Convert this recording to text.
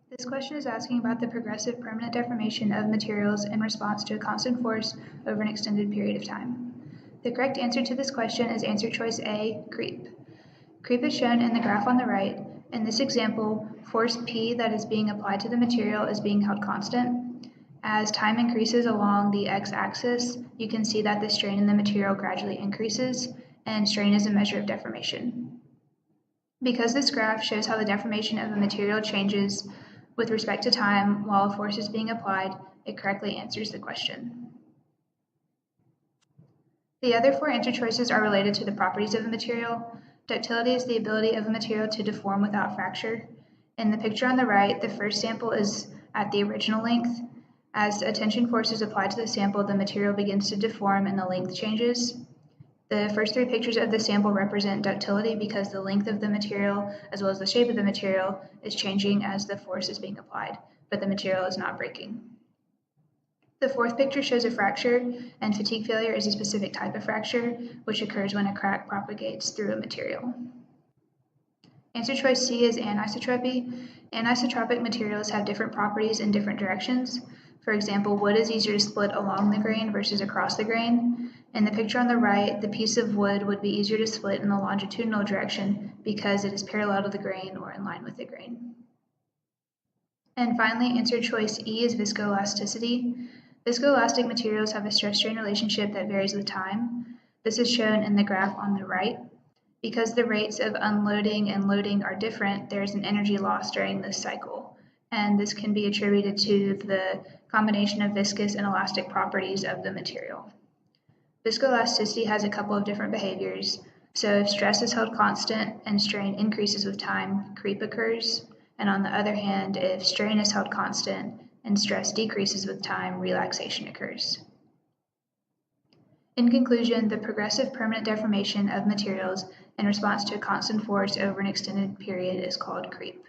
This question is asking about the progressive permanent deformation of materials in response to a constant force over an extended period of time. The correct answer to this question is answer choice A, creep. Creep is shown in the graph on the right. In this example, force P that is being applied to the material is being held constant. As time increases along the x-axis, you can see that the strain in the material gradually increases, and strain is a measure of deformation. Because this graph shows how the deformation of a material changes with respect to time while a force is being applied, it correctly answers the question. The other four answer choices are related to the properties of a material. Ductility is the ability of a material to deform without fracture. In the picture on the right, the first sample is at the original length. As a tension force is applied to the sample, the material begins to deform and the length changes. The first three pictures of the sample represent ductility because the length of the material, as well as the shape of the material, is changing as the force is being applied, but the material is not breaking. The fourth picture shows a fracture, and fatigue failure is a specific type of fracture, which occurs when a crack propagates through a material. Answer choice C is anisotropy. Anisotropic materials have different properties in different directions. For example, wood is easier to split along the grain versus across the grain. In the picture on the right, the piece of wood would be easier to split in the longitudinal direction because it is parallel to the grain or in line with the grain. And finally, answer choice E is viscoelasticity. Viscoelastic materials have a stress-strain relationship that varies with time. This is shown in the graph on the right. Because the rates of unloading and loading are different, there is an energy loss during this cycle, and this can be attributed to the combination of viscous and elastic properties of the material. Viscoelasticity has a couple of different behaviors. So if stress is held constant and strain increases with time, creep occurs. And on the other hand, if strain is held constant and stress decreases with time, relaxation occurs. In conclusion, the progressive permanent deformation of materials in response to a constant force over an extended period is called creep.